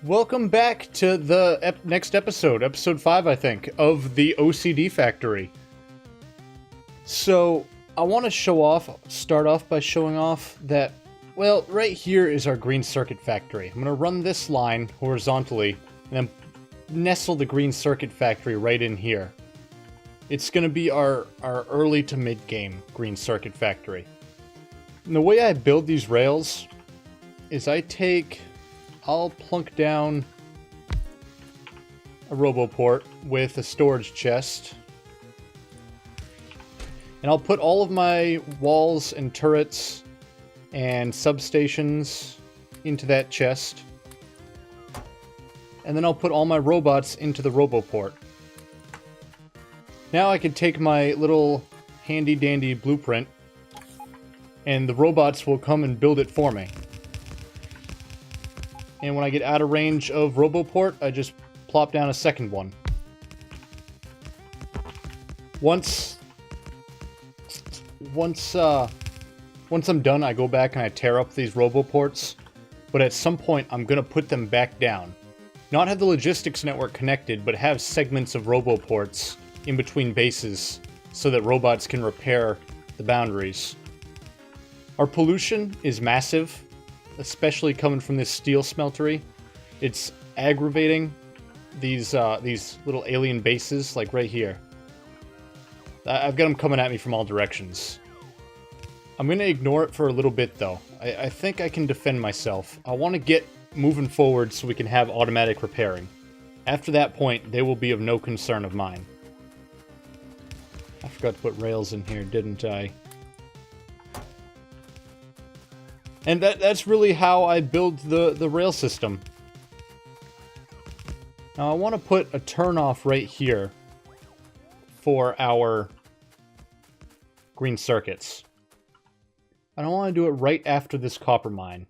Welcome back to the next episode, episode 5, I think, of the OCD Factory. So, I want to start off by showing off that, well, right here is our green circuit factory. I'm going to run this line horizontally, and then nestle the green circuit factory right in here. It's going to be our early to mid-game green circuit factory. And the way I build these rails is I'll plunk down a roboport with a storage chest. And I'll put all of my walls and turrets and substations into that chest. And then I'll put all my robots into the roboport. Now I can take my little handy-dandy blueprint, and the robots will come and build it for me. And when I get out of range of roboport, I just plop down a second one. Once I'm done, I go back and I tear up these roboports, but at some point I'm gonna put them back down. Not have the logistics network connected, but have segments of roboports in between bases so that robots can repair the boundaries. Our pollution is massive, especially coming from this steel smeltery. It's aggravating these little alien bases, like right here. I've got them coming at me from all directions. I'm going to ignore it for a little bit, though. I think I can defend myself. I want to get moving forward so we can have automatic repairing. After that point, they will be of no concern of mine. I forgot to put rails in here, didn't I? And that's really how I build the rail system. Now I want to put a turnoff right here for our green circuits. I don't want to do it right after this copper mine.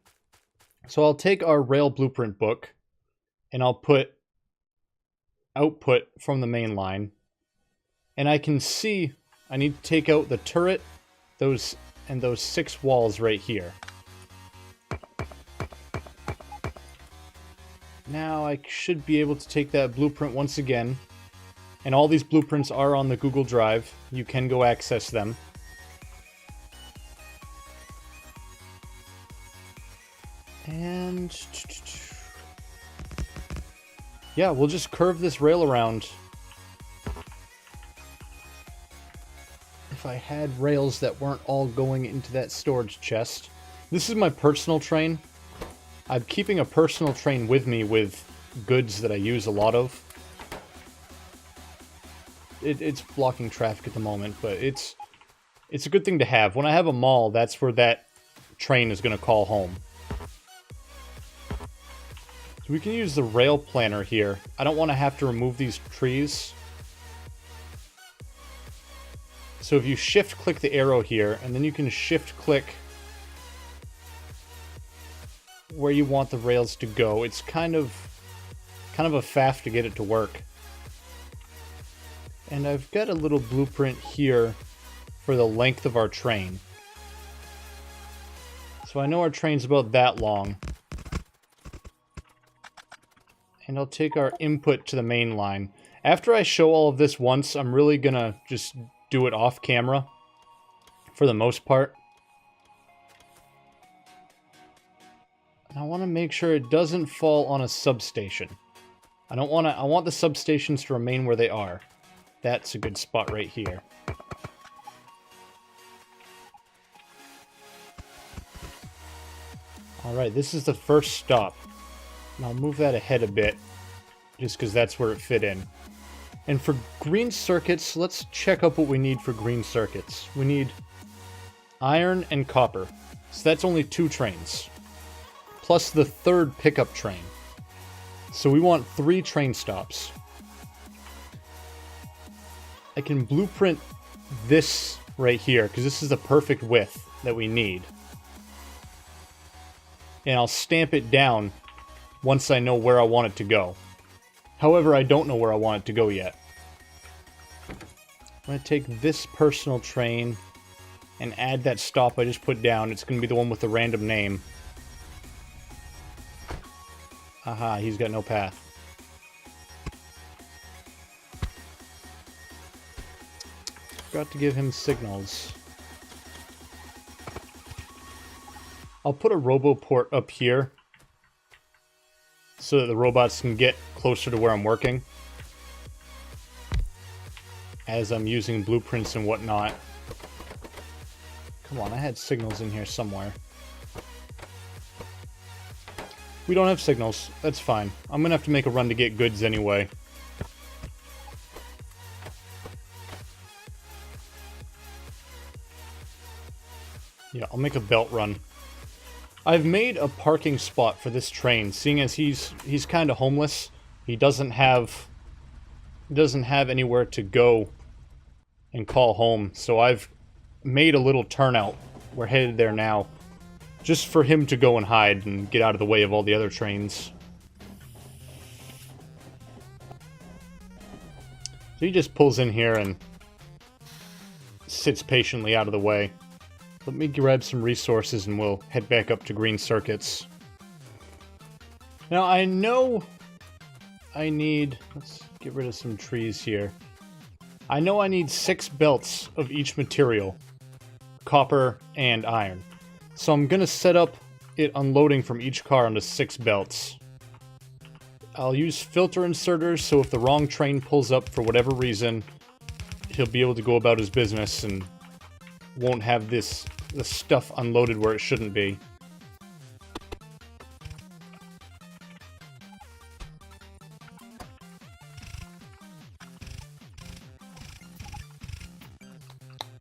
So I'll take our rail blueprint book and I'll put output from the main line. And I can see I need to take out the turret, those 6 walls right here. Now I should be able to take that blueprint once again. And all these blueprints are on the Google Drive. You can go access them. And yeah, we'll just curve this rail around. If I had rails that weren't all going into that storage chest. This is my personal train. I'm keeping a personal train with me with goods that I use a lot of. It's blocking traffic at the moment, but it's a good thing to have. When I have a mall, that's where that train is going to call home. So we can use the rail planner here. I don't want to have to remove these trees. So if you shift-click the arrow here, and then you can shift-click where you want the rails to go. It's kind of a faff to get it to work. And I've got a little blueprint here for the length of our train. So I know our train's about that long. And I'll take our input to the main line. After I show all of this once, I'm really gonna just do it off camera for the most part. I want to make sure it doesn't fall on a substation. I want the substations to remain where they are. That's a good spot right here. Alright, this is the first stop. And I'll move that ahead a bit, just because that's where it fit in. And for green circuits, let's check up what we need for green circuits. We need iron and copper. So that's only 2 trains. Plus the 3rd pickup train. So we want 3 train stops. I can blueprint this right here, because this is the perfect width that we need. And I'll stamp it down once I know where I want it to go. However, I don't know where I want it to go yet. I'm going to take this personal train and add that stop I just put down. It's going to be the one with the random name. Aha, he's got no path. Forgot to give him signals. I'll put a roboport up here so that the robots can get closer to where I'm working as I'm using blueprints and whatnot. Come on, I had signals in here somewhere. We don't have signals. That's fine. I'm gonna have to make a run to get goods anyway. Yeah, I'll make a belt run. I've made a parking spot for this train, seeing as he's kind of homeless. He doesn't have anywhere to go and call home, so I've made a little turnout. We're headed there now, just for him to go and hide and get out of the way of all the other trains. So he just pulls in here and sits patiently out of the way. Let me grab some resources and we'll head back up to green circuits. Now I know I need... let's get rid of some trees here. I know I need 6 belts of each material. Copper and iron. So I'm gonna set up it unloading from each car onto 6 belts. I'll use filter inserters, so if the wrong train pulls up for whatever reason, he'll be able to go about his business and won't have the stuff unloaded where it shouldn't be.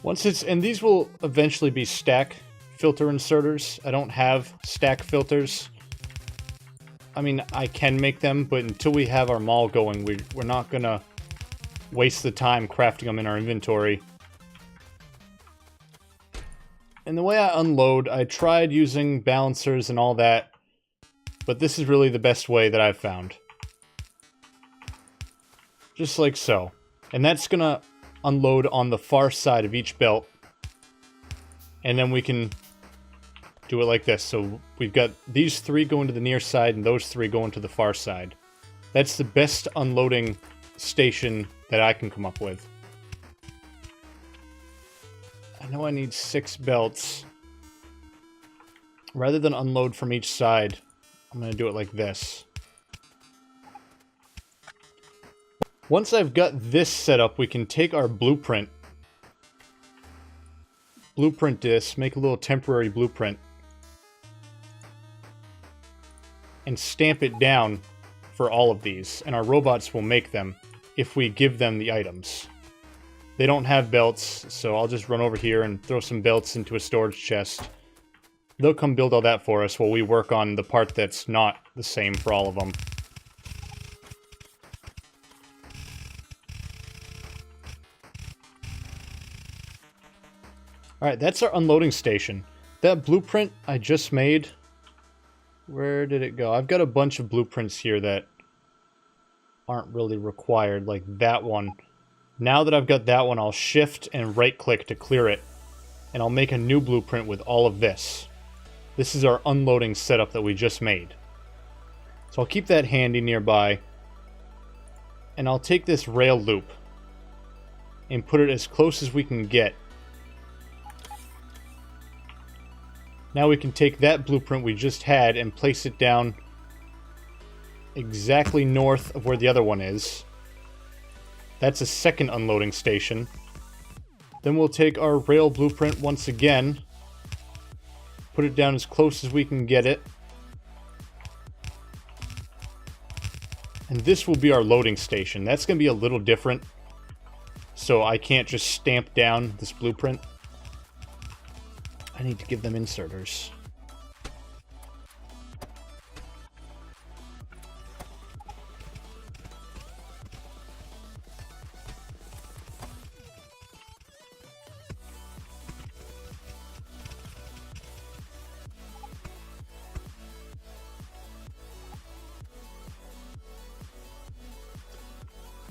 Once it's... and these will eventually be stack filter inserters. I don't have stack filters. I mean, I can make them, but until we have our mall going, we're not gonna waste the time crafting them in our inventory. And the way I unload, I tried using balancers and all that, but this is really the best way that I've found. Just like so. And that's gonna unload on the far side of each belt. And then we can do it like this. So we've got these 3 going to the near side and those 3 going to the far side. That's the best unloading station that I can come up with. I know I need 6 belts. Rather than unload from each side, I'm going to do it like this. Once I've got this set up, we can take our blueprint. Blueprint this, make a little temporary blueprint. And stamp it down for all of these. And our robots will make them if we give them the items. They don't have belts, so I'll just run over here and throw some belts into a storage chest. They'll come build all that for us while we work on the part that's not the same for all of them. Alright, that's our unloading station. That blueprint I just made, where did it go? I've got a bunch of blueprints here that aren't really required, like that one. Now that I've got that one, I'll shift and right-click to clear it. And I'll make a new blueprint with all of this. This is our unloading setup that we just made. So I'll keep that handy nearby. And I'll take this rail loop and put it as close as we can get. Now we can take that blueprint we just had and place it down exactly north of where the other one is. That's a second unloading station. Then we'll take our rail blueprint once again, put it down as close as we can get it. And this will be our loading station. That's going to be a little different, so I can't just stamp down this blueprint. I need to give them inserters.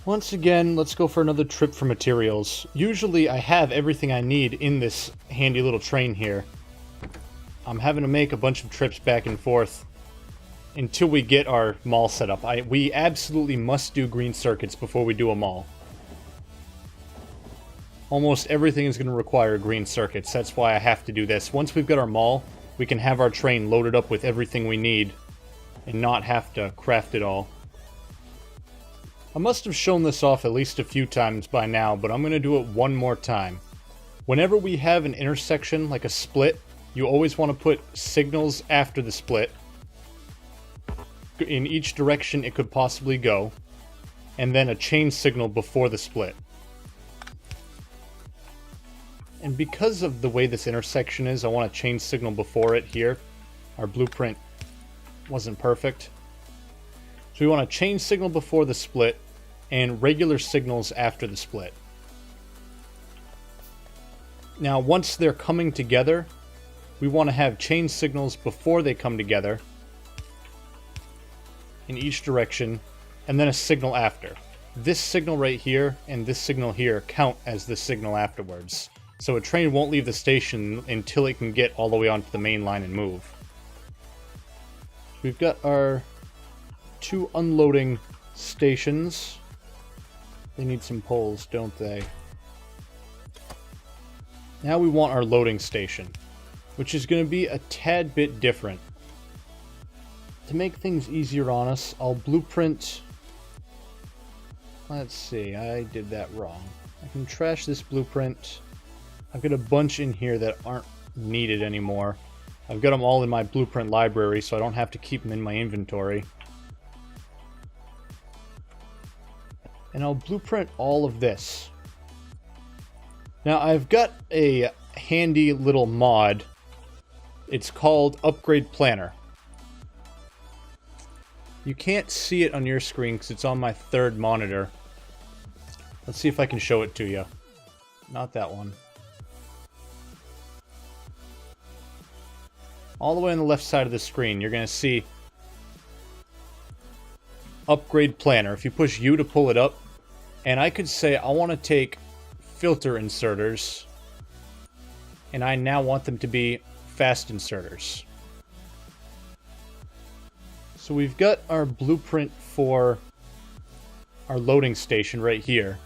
Once again, let's go for another trip for materials. Usually I have everything I need in this handy little train here. I'm having to make a bunch of trips back and forth until we get our mall set up. We absolutely must do green circuits before we do a mall. Almost everything is going to require green circuits. That's why I have to do this. Once we've got our mall, we can have our train loaded up with everything we need and not have to craft it all. I must have shown this off at least a few times by now, but I'm going to do it one more time. Whenever we have an intersection, like a split, you always want to put signals after the split in each direction it could possibly go, and then a chain signal before the split. And because of the way this intersection is, I want a chain signal before it here. Our blueprint wasn't perfect. So we want a chain signal before the split, and regular signals after the split. Now, once they're coming together, we want to have chain signals before they come together in each direction, and then a signal after. This signal right here and this signal here count as the signal afterwards. So a train won't leave the station until it can get all the way onto the main line and move. We've got our 2 unloading stations. They need some poles, don't they? Now we want our loading station, which is going to be a tad bit different. To make things easier on us, I'll blueprint... Let's see, I did that wrong. I can trash this blueprint. I've got a bunch in here that aren't needed anymore. I've got them all in my blueprint library, so I don't have to keep them in my inventory. And I'll blueprint all of this. Now, I've got a handy little mod. It's called Upgrade Planner. You can't see it on your screen because it's on my 3rd monitor. Let's see if I can show it to you. Not that one. All the way on the left side of the screen, you're going to see Upgrade Planner. If you push U to pull it up, and I could say I want to take filter inserters, and I now want them to be fast inserters. So we've got our blueprint for our loading station right here.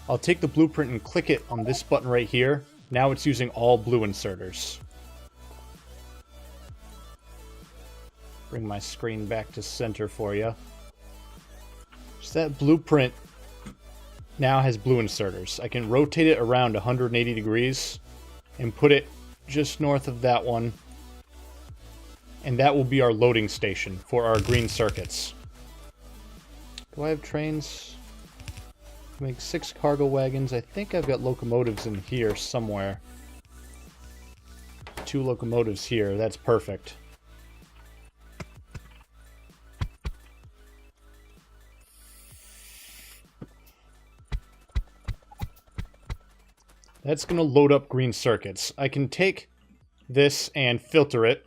I'll take the blueprint and click it on this button right here. Now it's using all blue inserters. Bring my screen back to center for you. So that blueprint now has blue inserters. I can rotate it around 180 degrees and put it just north of that one. And that will be our loading station for our green circuits. Do I have trains? Make 6 cargo wagons. I think I've got locomotives in here somewhere. 2 locomotives here. That's perfect. That's going to load up green circuits. I can take this and filter it.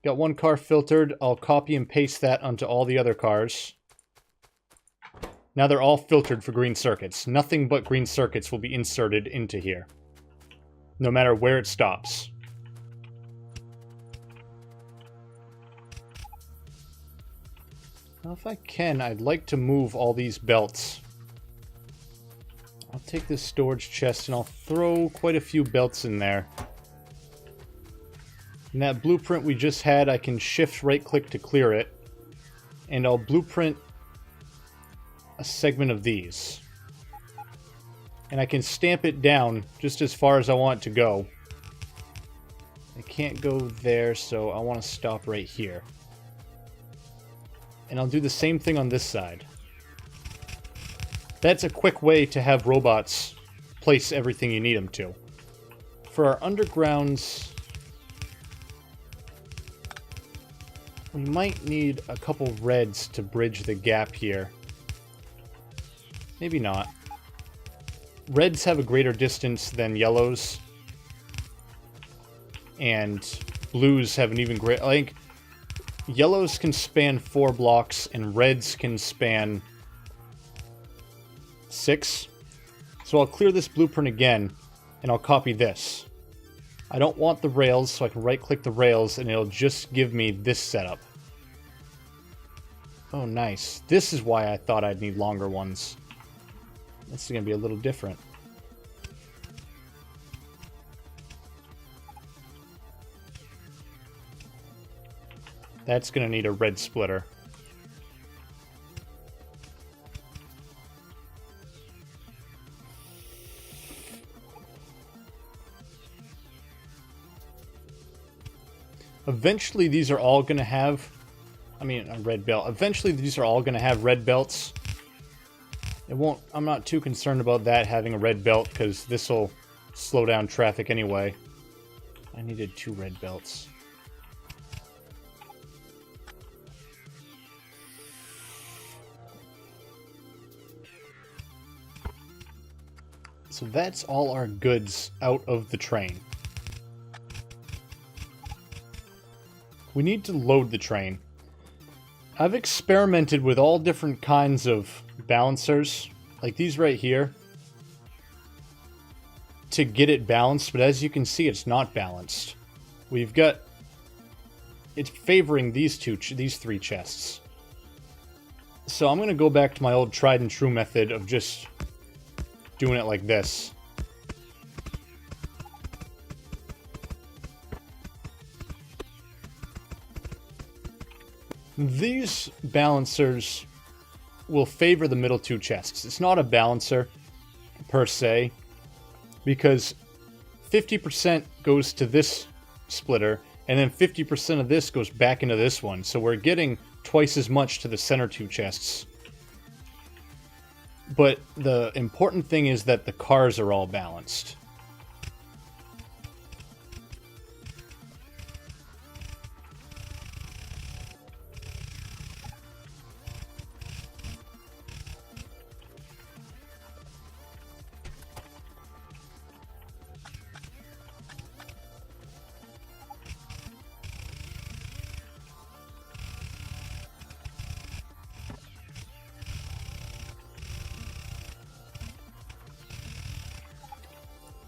Got 1 car filtered. I'll copy and paste that onto all the other cars. Now they're all filtered for green circuits. Nothing but green circuits will be inserted into here, no matter where it stops. Now if I can, I'd like to move all these belts. I'll take this storage chest and I'll throw quite a few belts in there. In that blueprint we just had, I can shift right-click to clear it. And I'll blueprint a segment of these. And I can stamp it down just as far as I want it to go. I can't go there, so I want to stop right here. And I'll do the same thing on this side. That's a quick way to have robots place everything you need them to. For our undergrounds, we might need a couple reds to bridge the gap here. Maybe not. Reds have a greater distance than yellows. And blues have an even greater... Like, yellows can span 4 blocks, and reds can span 6. So I'll clear this blueprint again, and I'll copy this. I don't want the rails, so I can right-click the rails, and it'll just give me this setup. Oh, nice. This is why I thought I'd need longer ones. This is going to be a little different. That's going to need a red splitter. Eventually, these are all going to have... I mean, a red belt. Eventually, these are all going to have red belts. It won't... I'm not too concerned about that having a red belt, because this will slow down traffic anyway. I needed 2 red belts. So that's all our goods out of the train. We need to load the train. I've experimented with all different kinds of balancers, like these right here, to get it balanced, but as you can see, it's not balanced. We've got... It's favoring these 3 chests. So I'm going to go back to my old tried and true method of just doing it like this. These balancers will favor the middle 2 chests. It's not a balancer, per se, because 50% goes to this splitter, and then 50% of this goes back into this one. So we're getting twice as much to the center 2 chests. But the important thing is that the cars are all balanced.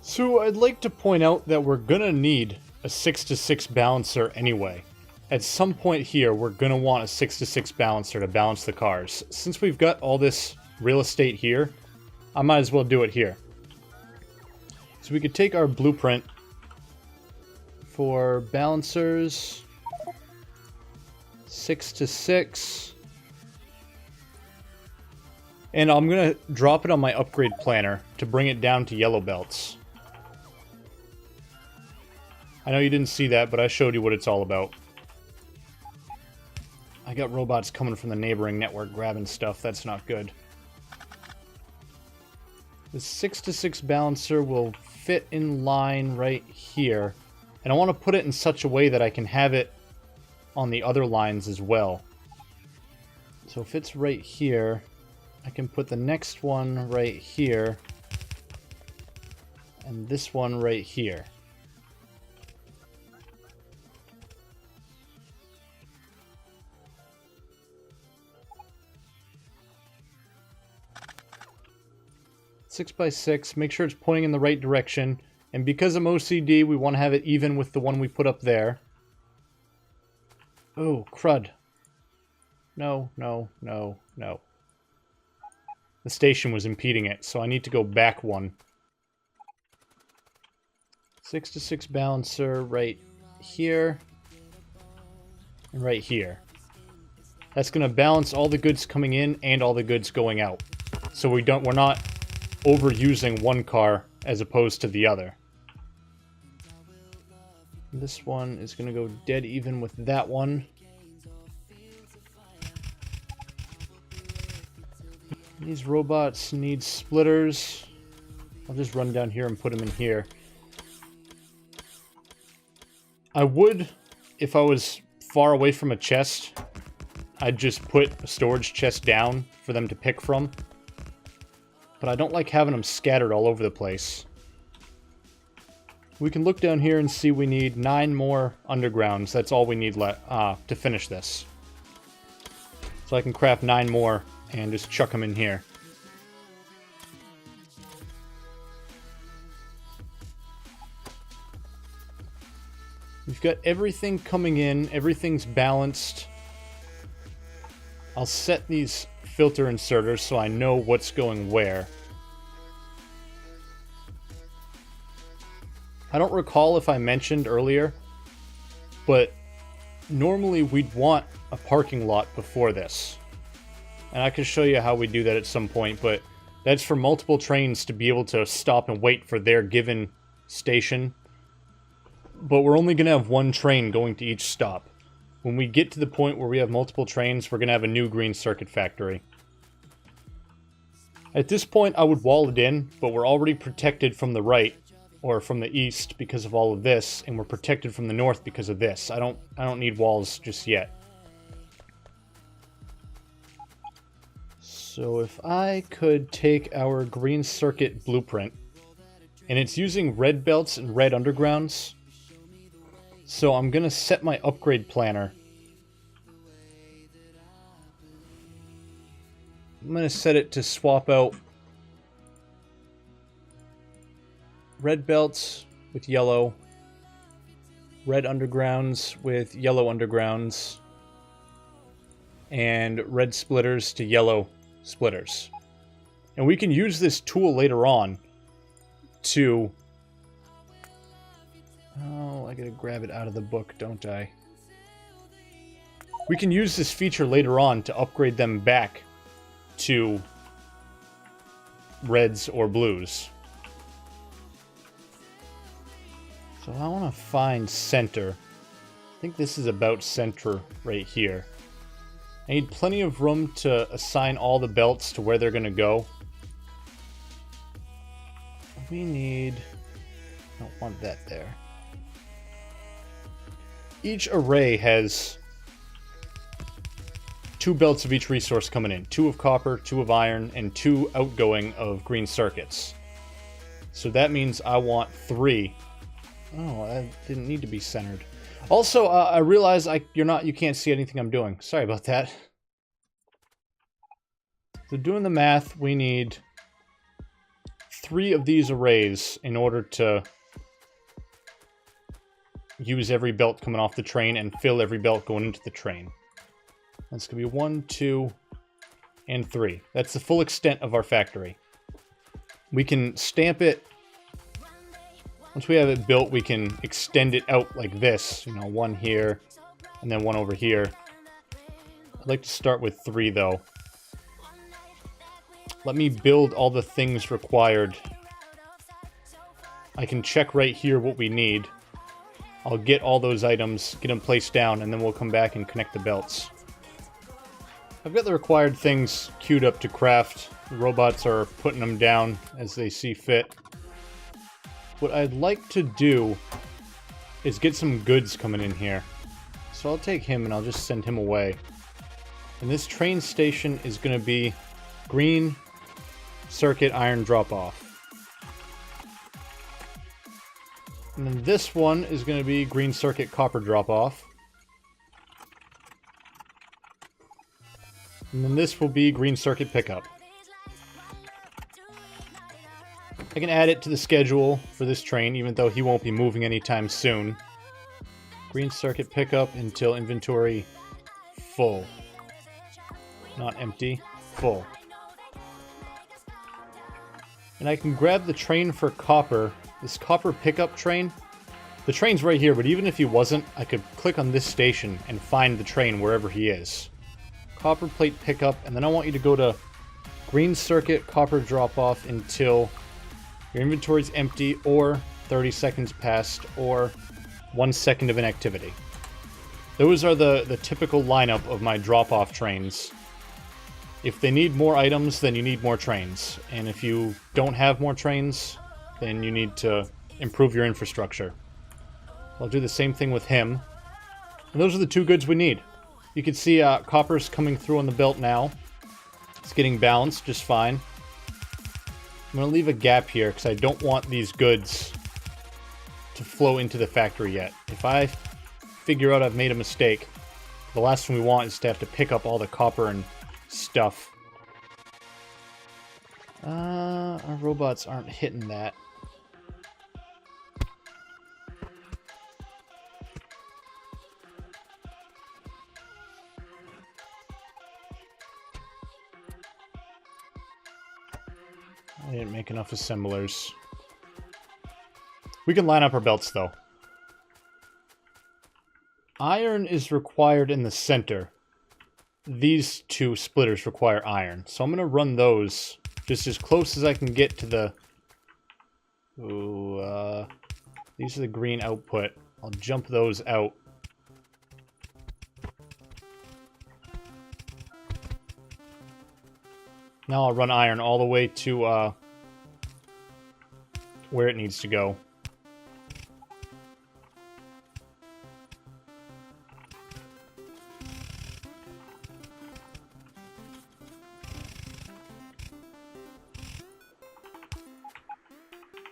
So I'd like to point out that we're gonna need a 6-to-6 balancer anyway. At some point here, we're gonna want a 6-to-6 balancer to balance the cars. Since we've got all this real estate here, I might as well do it here. So we could take our blueprint for balancers, 6-to-6, and I'm gonna drop it on my upgrade planner to bring it down to yellow belts. I know you didn't see that, but I showed you what it's all about. I got robots coming from the neighboring network grabbing stuff. That's not good. The 6-to-6 balancer will fit in line right here. And I want to put it in such a way that I can have it on the other lines as well. So if it's right here, I can put the next one right here. And this one right here. Six by 6, make sure it's pointing in the right direction, and because I'm OCD, we want to have it even with the one we put up there. Oh, crud. No, no, no, no. The station was impeding it, so I need to go back one. 6-to-6 balancer right here, and right here. That's going to balance all the goods coming in and all the goods going out. So we're not overusing one car as opposed to the other. This one is going to go dead even with that one. These robots need splitters. I'll just run down here and put them in here. I would, if I was far away from a chest, I'd just put a storage chest down for them to pick from. But I don't like having them scattered all over the place. We can look down here and see we need 9 more undergrounds. That's all we need to finish this. So I can craft 9 more and just chuck them in here. We've got everything coming in. Everything's balanced. I'll set these filter inserters so I know what's going where. I don't recall if I mentioned earlier, but normally we'd want a parking lot before this. And I can show you how we do that at some point, but that's for multiple trains to be able to stop and wait for their given station. But we're only going to have one train going to each stop. When we get to the point where we have multiple trains, we're going to have a new green circuit factory. At this point, I would wall it in, but we're already protected from the right, or from the east because of all of this, and we're protected from the north because of this. I don't need walls just yet. So if I could take our green circuit blueprint, and it's using red belts and red undergrounds, so I'm going to set my upgrade planner. I'm going to set it to swap out red belts with yellow, red undergrounds with yellow undergrounds, and red splitters to yellow splitters. And we can use this tool later on to... Oh, I gotta grab it out of the book, don't I? We can use this feature later on to upgrade them back to reds or blues. So I want to find center. I think this is about center right here. I need plenty of room to assign all the belts to where they're going to go. We need... I don't want that there. Each array has 2 belts of each resource coming in. 2 of copper, 2 of iron, and 2 outgoing of green circuits. So that means I want 3. Oh, that didn't need to be centered. Also, I realize you can't see anything I'm doing. Sorry about that. So doing the math, we need 3 of these arrays in order to use every belt coming off the train and fill every belt going into the train. That's going to be 1, 2, and 3. That's the full extent of our factory. We can stamp it. Once we have it built, we can extend it out like this. You know, 1 here, and then 1 over here. I'd like to start with 3, though. Let me build all the things required. I can check right here what we need. I'll get all those items, get them placed down, and then we'll come back and connect the belts. I've got the required things queued up to craft. The robots are putting them down as they see fit. What I'd like to do is get some goods coming in here. So I'll take him and I'll just send him away. And this train station is going to be green circuit iron drop-off. And then this one is going to be green circuit copper drop-off. And then this will be green circuit pickup. I can add it to the schedule for this train, even though he won't be moving anytime soon. Green circuit pickup until inventory full. Not empty, full. And I can grab the train for copper. This copper pickup train. The train's right here, but even if he wasn't, I could click on this station and find the train wherever he is. Copper plate pickup, and then I want you to go to green circuit copper drop-off until your inventory's empty, or 30 seconds past, or 1 second of inactivity. Those are the typical lineup of my drop-off trains. If they need more items, then you need more trains. And if you don't have more trains, then you need to improve your infrastructure. I'll do the same thing with him. And those are the 2 goods we need. You can see copper's coming through on the belt now. It's getting balanced just fine. I'm going to leave a gap here because I don't want these goods to flow into the factory yet. If I figure out I've made a mistake, the last thing we want is to have to pick up all the copper and stuff. Our robots aren't hitting that. I didn't make enough assemblers. We can line up our belts, though. Iron is required in the center. These two splitters require iron. So I'm going to run those just as close as I can get to the... Ooh, these are the green output. I'll jump those out. Now I'll run iron all the way to where it needs to go.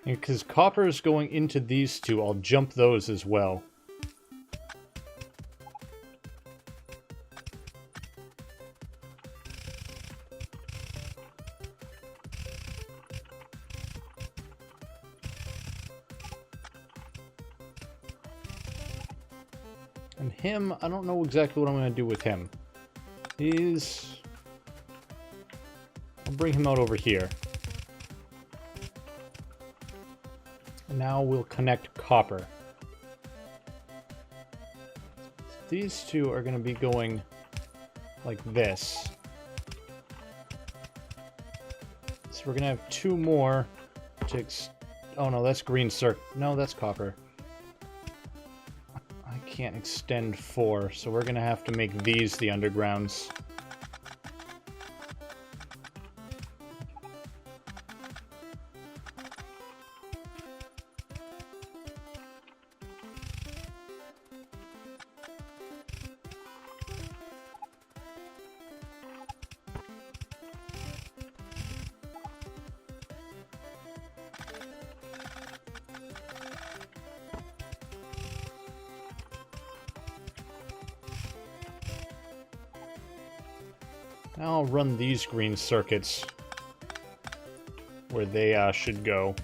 And because copper is going into these two, I'll jump those as well. And him, I don't know exactly what I'm going to do with him. I'll bring him out over here. Now we'll connect copper. These two are going to be going like this. So we're going to have two more to... Oh no, that's green circ... No, that's copper. I can't extend 4, so we're going to have to make these the undergrounds. Now I'll run these green circuits where they should go.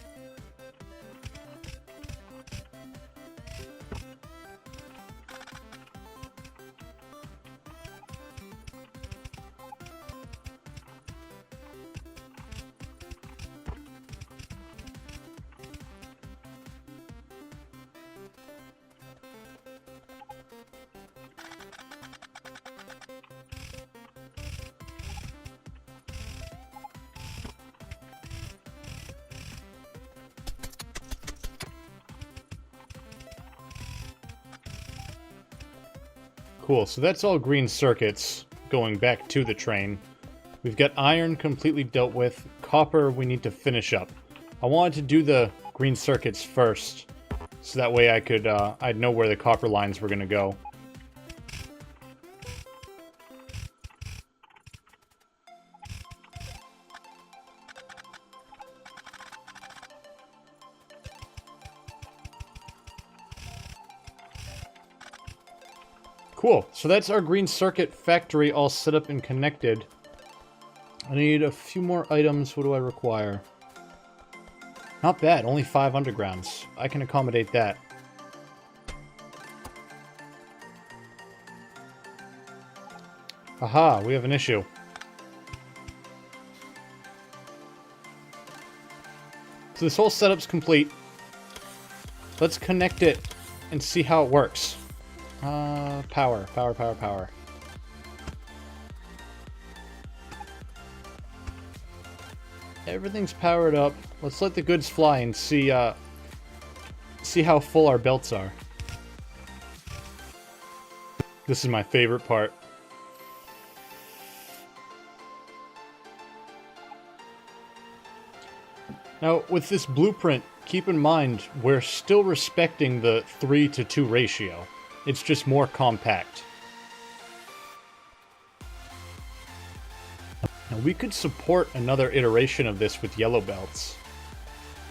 Cool, so that's all green circuits going back to the train. We've got iron completely dealt with. Copper we need to finish up. I wanted to do the green circuits first, so that way I could, I'd know where the copper lines were going to go. Cool, so that's our green circuit factory all set up and connected. I need a few more items. What do I require? Not bad, only 5 undergrounds. I can accommodate that. Aha, we have an issue. So this whole setup's complete. Let's connect it and see how it works. Power. Everything's powered up. Let's let the goods fly and see how full our belts are. This is my favorite part. Now, with this blueprint, keep in mind, we're still respecting the 3:2 ratio. It's just more compact. Now, we could support another iteration of this with yellow belts.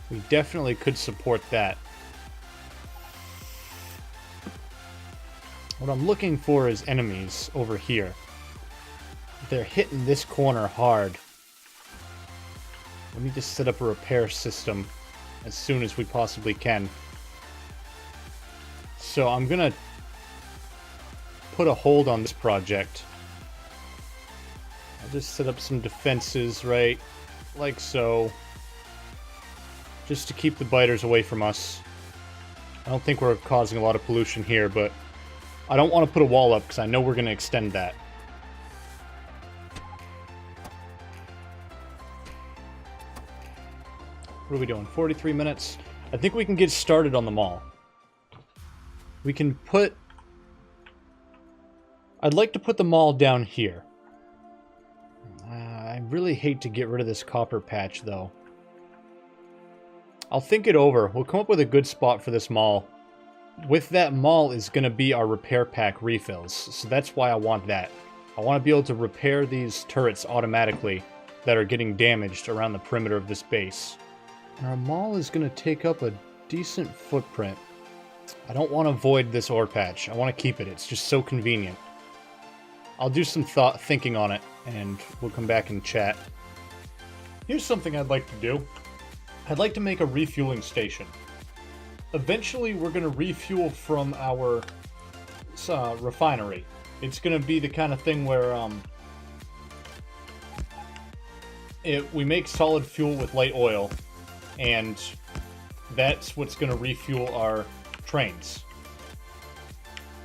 We definitely could support that. What I'm looking for is enemies over here. They're hitting this corner hard. We need to set up a repair system as soon as we possibly can. So I'm gonna put a hold on this project. I'll just set up some defenses, right? Like so. just to keep the biters away from us. I don't think we're causing a lot of pollution here, but I don't want to put a wall up because I know we're going to extend that. What are we doing? 43 minutes? I think we can get started on the mall. We can put... I'd like to put the mall down here. I really hate to get rid of this copper patch, though. I'll think it over. We'll come up with a good spot for this mall. With that mall is going to be our repair pack refills, so that's why I want that. I want to be able to repair these turrets automatically that are getting damaged around the perimeter of this base. And our mall is going to take up a decent footprint. I don't want to void this ore patch. I want to keep it. It's just so convenient. I'll do some thinking on it, and we'll come back and chat. Here's something I'd like to do. I'd like to make a refueling station. Eventually, we're going to refuel from our refinery. It's going to be the kind of thing where we make solid fuel with light oil, and that's what's going to refuel our trains.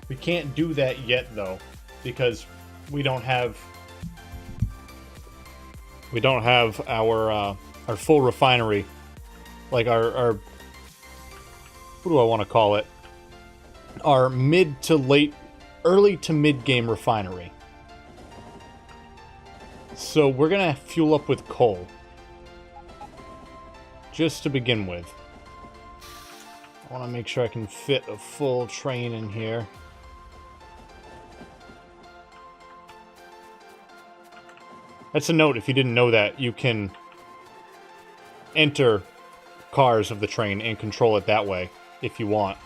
We can't do that yet, though, because we don't have our full refinery, like our what do I want to call it? Our early to mid game refinery. So we're gonna fuel up with coal, just to begin with. I want to make sure I can fit a full train in here. That's a note, if you didn't know that, you can enter cars of the train and control it that way, if you want.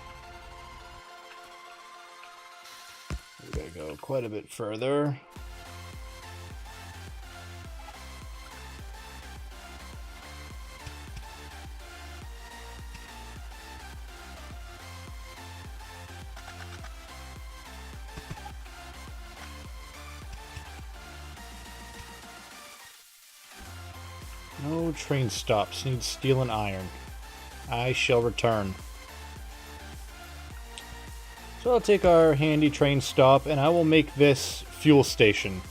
We gotta go quite a bit further. No train stops. Need steel and iron. I shall return. So I'll take our handy train stop, and I will make this fuel station.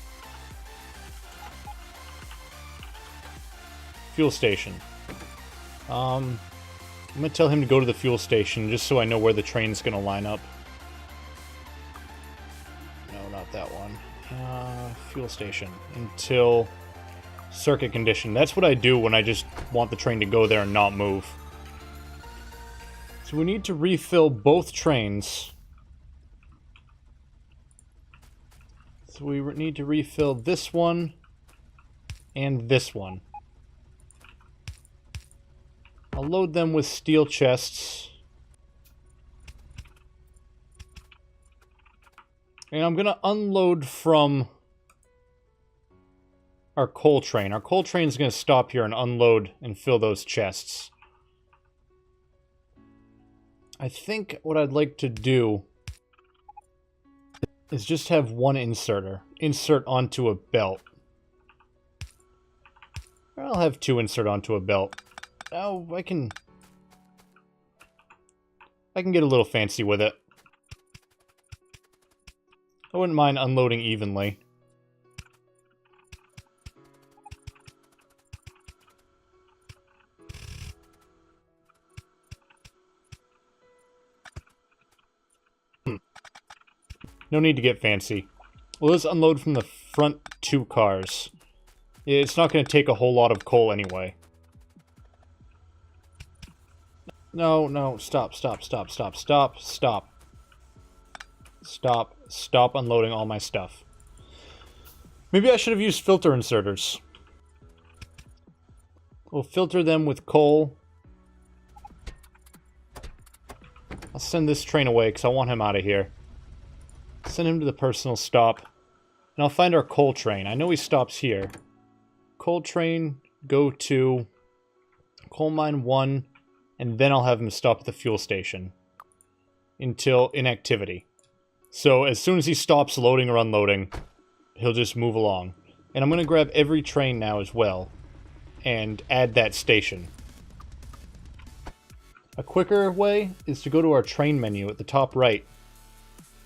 Fuel station. I'm gonna tell him to go to the fuel station, just so I know where the train's gonna line up. No, not that one. Fuel station. Until... circuit condition. That's what I do when I just want the train to go there and not move. So we need to refill both trains. So we need to refill this one and this one. I'll load them with steel chests. And I'm gonna unload from our coal train. Our coal train is going to stop here and unload and fill those chests. I think what I'd like to do is just have one inserter. Insert onto a belt. Or I'll have two insert onto a belt. Oh, I can get a little fancy with it. I wouldn't mind unloading evenly. No need to get fancy. Well, let's unload from the front two cars. It's not going to take a whole lot of coal anyway. No, no, stop. Stop unloading all my stuff. Maybe I should have used filter inserters. We'll filter them with coal. I'll send this train away because I want him out of here. Send him to the personal stop. And I'll find our coal train. I know he stops here. Coal train, go to coal mine 1, and then I'll have him stop at the fuel station until inactivity. So as soon as he stops loading or unloading, he'll just move along. And I'm going to grab every train now as well and add that station. A quicker way is to go to our train menu at the top right.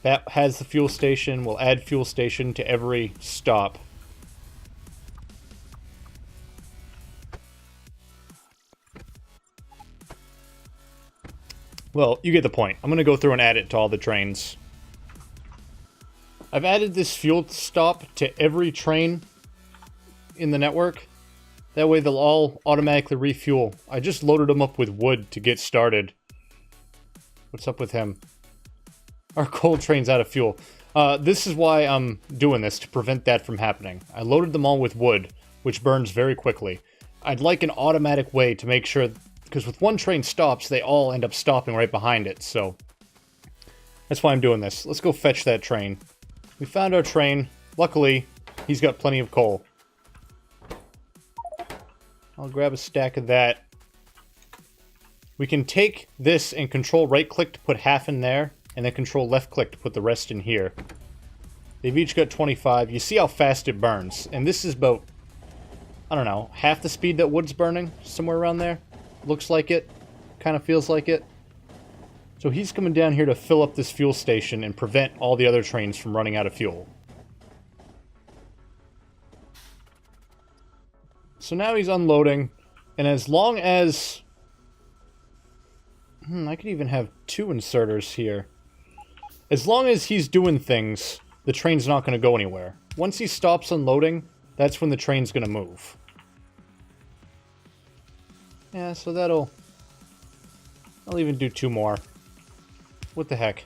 That has the fuel station. We'll add fuel station to every stop. Well, you get the point. I'm going to go through and add it to all the trains. I've added this fuel stop to every train in the network. That way they'll all automatically refuel. I just loaded them up with wood to get started. What's up with him? Our coal train's out of fuel. This is why I'm doing this, to prevent that from happening. I loaded them all with wood, which burns very quickly. I'd like an automatic way to make sure, because with one train stops, they all end up stopping right behind it, so that's why I'm doing this. Let's go fetch that train. We found our train. Luckily, he's got plenty of coal. I'll grab a stack of that. We can take this and control right-click to put half in there, and then control left-click to put the rest in here. They've each got 25. You see how fast it burns. And this is about, I don't know, half the speed that wood's burning? Somewhere around there? Looks like it. Kind of feels like it. So he's coming down here to fill up this fuel station and prevent all the other trains from running out of fuel. So now he's unloading, and as long as... I could even have 2 inserters here. As long as he's doing things, the train's not going to go anywhere. Once he stops unloading, that's when the train's going to move. Yeah, so I'll even do 2 more. What the heck?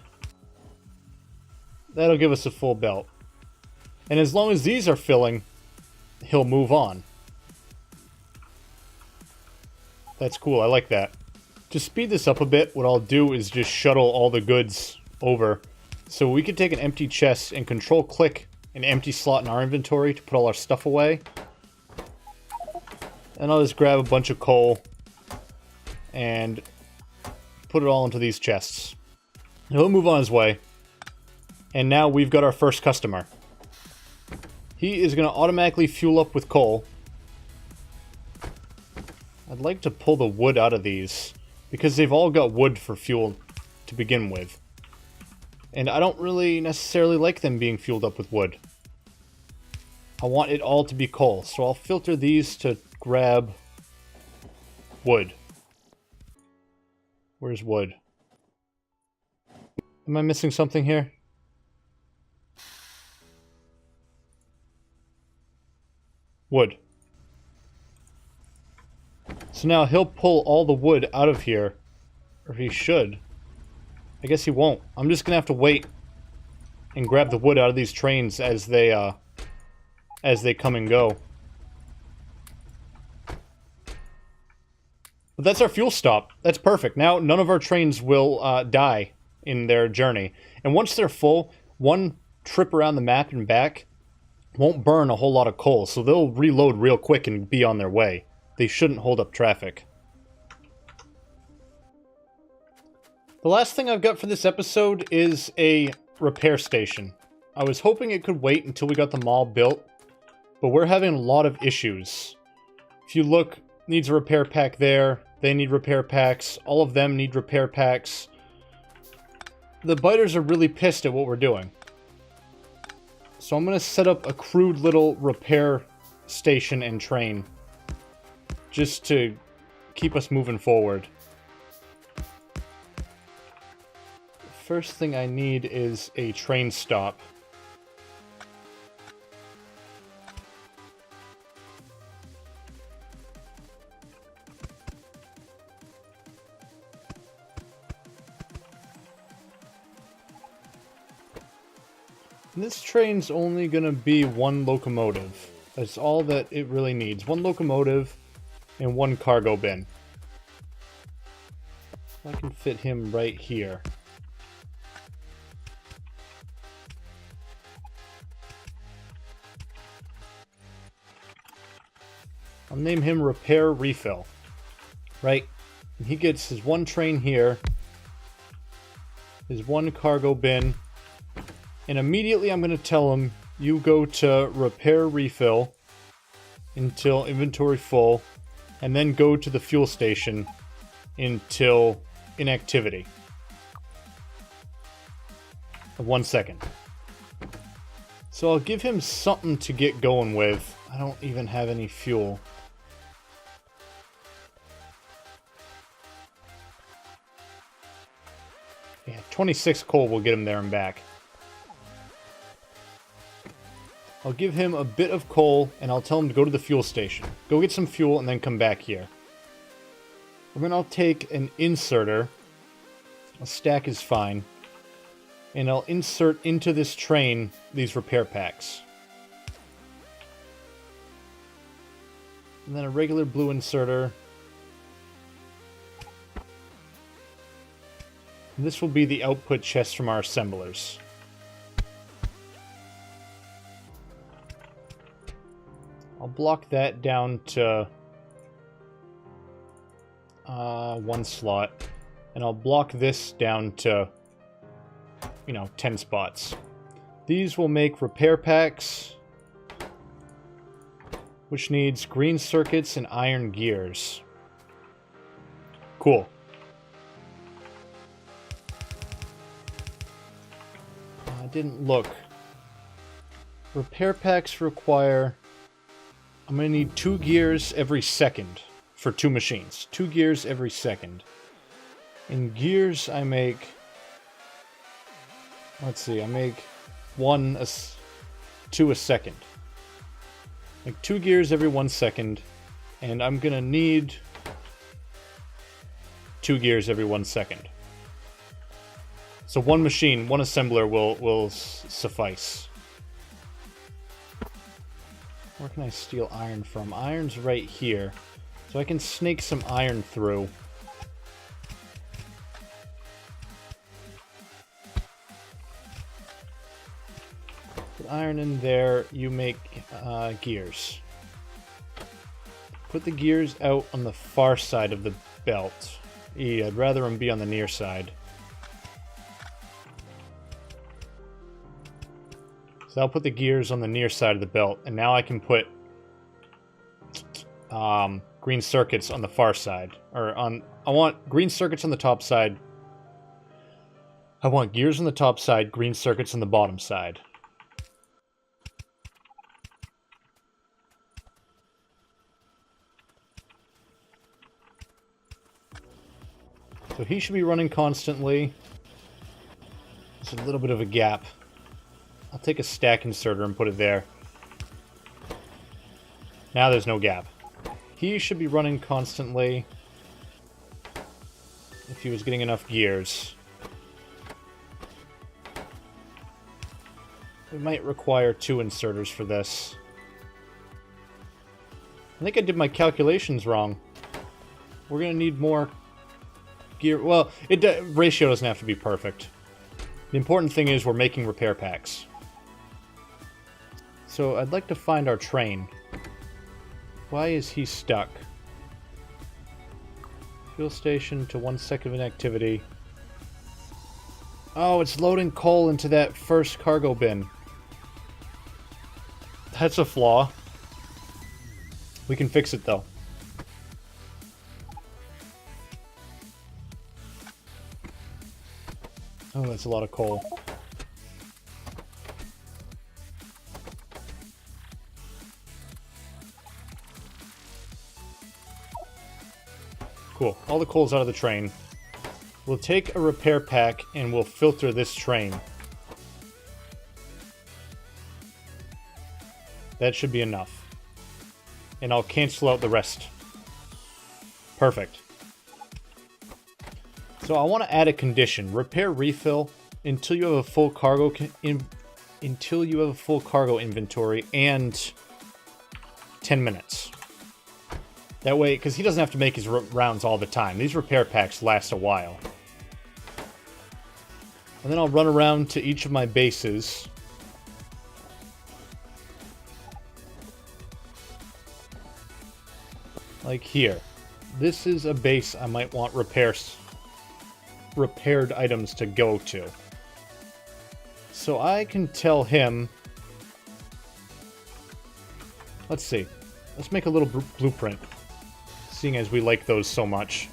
That'll give us a full belt. And as long as these are filling, he'll move on. That's cool, I like that. To speed this up a bit, what I'll do is just shuttle all the goods over. So we could take an empty chest and control-click an empty slot in our inventory to put all our stuff away. And I'll just grab a bunch of coal and put it all into these chests. He'll move on his way. And now we've got our first customer. He is going to automatically fuel up with coal. I'd like to pull the wood out of these, because they've all got wood for fuel to begin with. And I don't really necessarily like them being fueled up with wood. I want it all to be coal, so I'll filter these to grab wood. Where's wood? Am I missing something here? Wood. So now he'll pull all the wood out of here. Or he should. I guess he won't. I'm just gonna have to wait and grab the wood out of these trains as they come and go. But that's our fuel stop. That's perfect. Now none of our trains will die in their journey. And once they're full, one trip around the map and back won't burn a whole lot of coal, so they'll reload real quick and be on their way. They shouldn't hold up traffic. The last thing I've got for this episode is a repair station. I was hoping it could wait until we got the mall built, but we're having a lot of issues. If you look, needs a repair pack there, they need repair packs, all of them need repair packs. The biters are really pissed at what we're doing. So I'm going to set up a crude little repair station and train, just to keep us moving forward. First thing I need is a train stop. And this train's only gonna be 1 locomotive. That's all that it really needs. 1 locomotive and 1 cargo bin. I can fit him right here. I'll name him Repair Refill. Right? And he gets his 1 train here, his 1 cargo bin, and immediately I'm going to tell him, you go to Repair Refill until inventory full, and then go to the fuel station until inactivity of 1 second. So I'll give him something to get going with. I don't even have any fuel. Yeah, 26 coal will get him there and back. I'll give him a bit of coal, and I'll tell him to go to the fuel station. Go get some fuel, and then come back here. And then I'll take an inserter. A stack is fine. And I'll insert into this train these repair packs. And then a regular blue inserter. And this will be the output chest from our assemblers. I'll block that down to 1 slot. And I'll block this down to, 10 spots. These will make repair packs, which needs green circuits and iron gears. Cool. I didn't look. Repair packs require... I'm going to need 2 gears every second for 2 machines. 2 gears every second. In gears, I make... Let's see, I make 2 a second. Like 2 gears every 1 second, and I'm going to need 2 gears every 1 second. So 1 machine, 1 assembler will suffice. Where can I steal iron from? Iron's right here. So I can snake some iron through. Put iron in there, you make gears. Put the gears out on the far side of the belt. I'd rather them be on the near side. So I'll put the gears on the near side of the belt, and now I can put green circuits on the far side. I want green circuits on the top side. I want gears on the top side, green circuits on the bottom side. So he should be running constantly. There's a little bit of a gap. I'll take a stack inserter and put it there. Now there's no gap. He should be running constantly if he was getting enough gears. We might require 2 inserters for this. I think I did my calculations wrong. We're going to need more gear. Well, ratio doesn't have to be perfect. The important thing is we're making repair packs. So I'd like to find our train. Why is he stuck? Fuel station to 1 second of inactivity. Oh, it's loading coal into that first cargo bin. That's a flaw. We can fix it though. Oh, that's a lot of coal. Cool. All the coal's out of the train. We'll take a repair pack and we'll filter this train. That should be enough. And I'll cancel out the rest. Perfect. So I want to add a condition. Repair refill until you have a full cargo inventory and 10 minutes. That way, because he doesn't have to make his rounds all the time. These repair packs last a while. And then I'll run around to each of my bases. Like here. This is a base I might want repaired items to go to. So I can tell him... Let's see. Let's make a little blueprint. Seeing as we like those so much.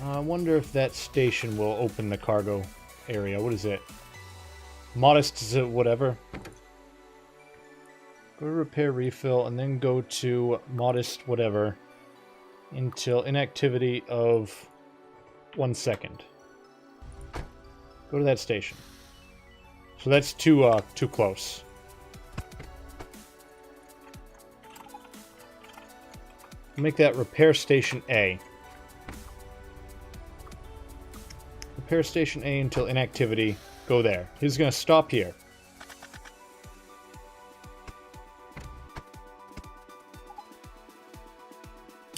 I wonder if that station will open the cargo area. What is it? Modest whatever. Go to repair refill and then go to modest whatever until inactivity of 1 second. Go to that station. So that's too close. Make that repair station A. Repair station A until inactivity. Go there. He's gonna stop here.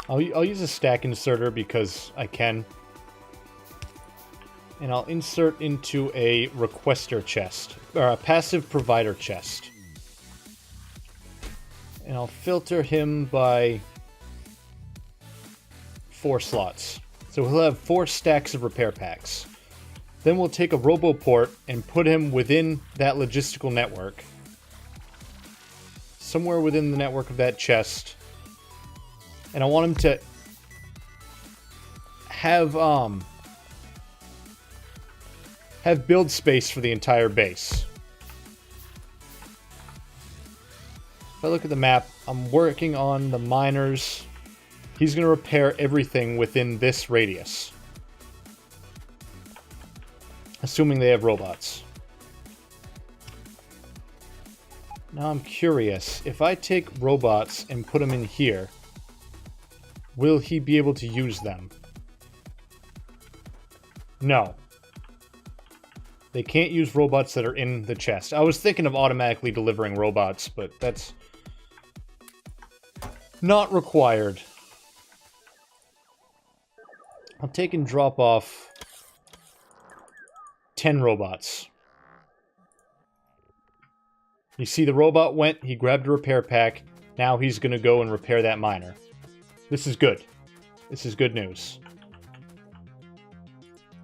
I'll use a stack inserter because I can. And I'll insert into a requester chest, or a passive provider chest. And I'll filter him by 4 slots. So he'll have 4 stacks of repair packs. Then we'll take a RoboPort and put him within that logistical network. Somewhere within the network of that chest. And I want him to have build space for the entire base. If I look at the map, I'm working on the miners. He's going to repair everything within this radius. Assuming they have robots. Now I'm curious, if I take robots and put them in here, will he be able to use them? No. They can't use robots that are in the chest. I was thinking of automatically delivering robots, but that's not required. I'll take and drop off 10 robots. You see the robot went, he grabbed a repair pack, now he's going to go and repair that miner. This is good. This is good news.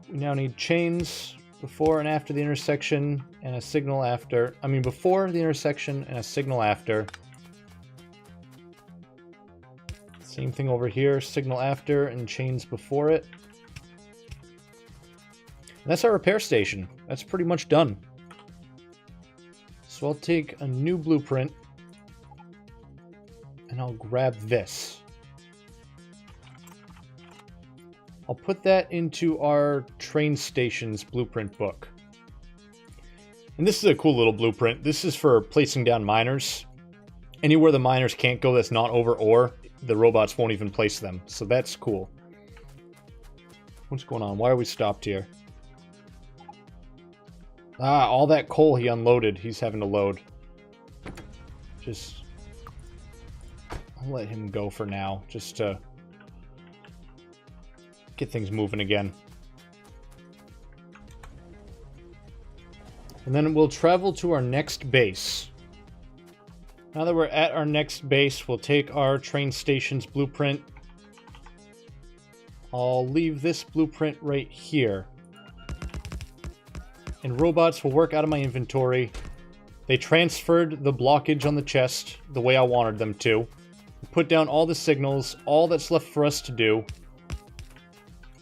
We now need chains before and after the intersection and a signal after. I mean, before the intersection and a signal after. Same thing over here, signal after and chains before it. And that's our repair station. That's pretty much done. So I'll take a new blueprint and I'll grab this. I'll put that into our train stations blueprint book. And this is a cool little blueprint. This is for placing down miners. Anywhere the miners can't go that's not over ore, the robots won't even place them. So that's cool. What's going on? Why are we stopped here? Ah, all that coal he unloaded, he's having to load. I'll let him go for now, just to get things moving again. And then we'll travel to our next base. Now that we're at our next base, we'll take our train station's blueprint. I'll leave this blueprint right here. And robots will work out of my inventory. They transferred the blockage on the chest the way I wanted them to. Put down all the signals. All that's left for us to do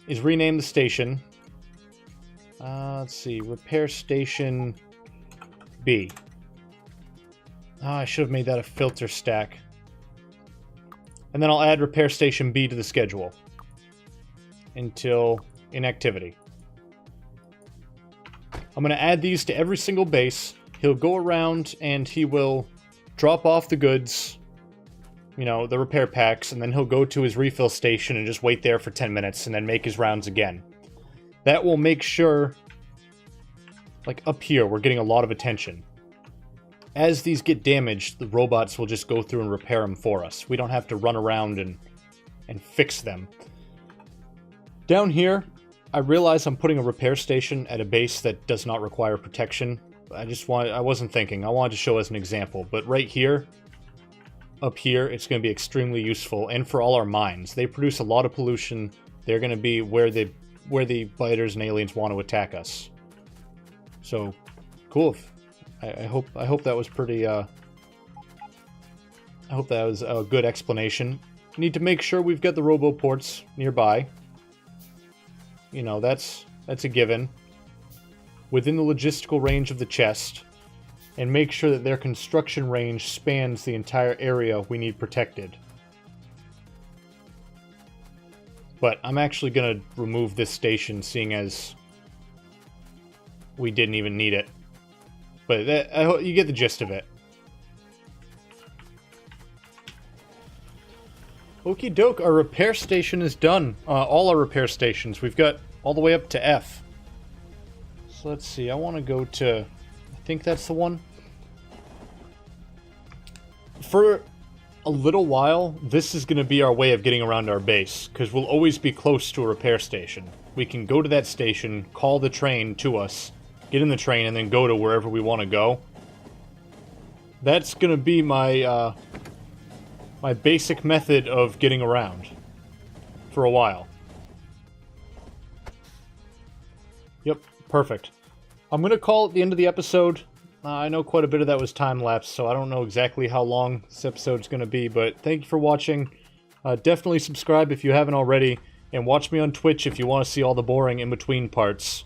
is rename the station. Let's see. Repair Station B. I should have made that a filter stack. And then I'll add Repair Station B to the schedule until inactivity. I'm going to add these to every single base. He'll go around and he will drop off the goods, you know, the repair packs, and then he'll go to his refill station and just wait there for 10 minutes and then make his rounds again. That will make sure, like up here, we're getting a lot of attention. As these get damaged, the robots will just go through and repair them for us. We don't have to run around and fix them. Down here, I realize I'm putting a repair station at a base that does not require protection. I wasn't thinking. I wanted to show as an example. But right here, up here, it's going to be extremely useful. And for all our mines. They produce a lot of pollution. They're going to be where the biters and aliens want to attack us. So, cool. I hope that was pretty, I hope that was a good explanation. We need to make sure we've got the RoboPorts nearby. You know, that's a given. Within the logistical range of the chest, and make sure that their construction range spans the entire area we need protected. But I'm actually going to remove this station, seeing as we didn't even need it. But you get the gist of it. Okie doke, our repair station is done. All our repair stations. We've got all the way up to F. So let's see, I want to go to... I think that's the one. For a little while, this is going to be our way of getting around our base, because we'll always be close to a repair station. We can go to that station, call the train to us, get in the train, and then go to wherever we want to go. That's going to be my, my basic method of getting around. For a while. Yep, perfect. I'm going to call it the end of the episode. I know quite a bit of that was time-lapse, so I don't know exactly how long this episode's going to be, but thank you for watching. Definitely subscribe if you haven't already, and watch me on Twitch if you want to see all the boring in-between parts.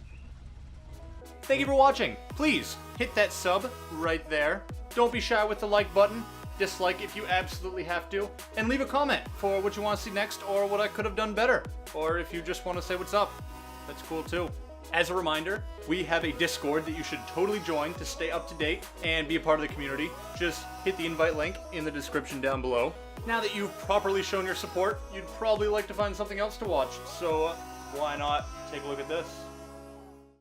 Thank you for watching. Please, hit that sub right there. Don't be shy with the like button. Dislike if you absolutely have to. And leave a comment for what you want to see next, or what I could have done better. Or if you just want to say what's up. That's cool too. As a reminder, we have a Discord that you should totally join to stay up to date and be a part of the community. Just hit the invite link in the description down below. Now that you've properly shown your support, you'd probably like to find something else to watch, so why not take a look at this?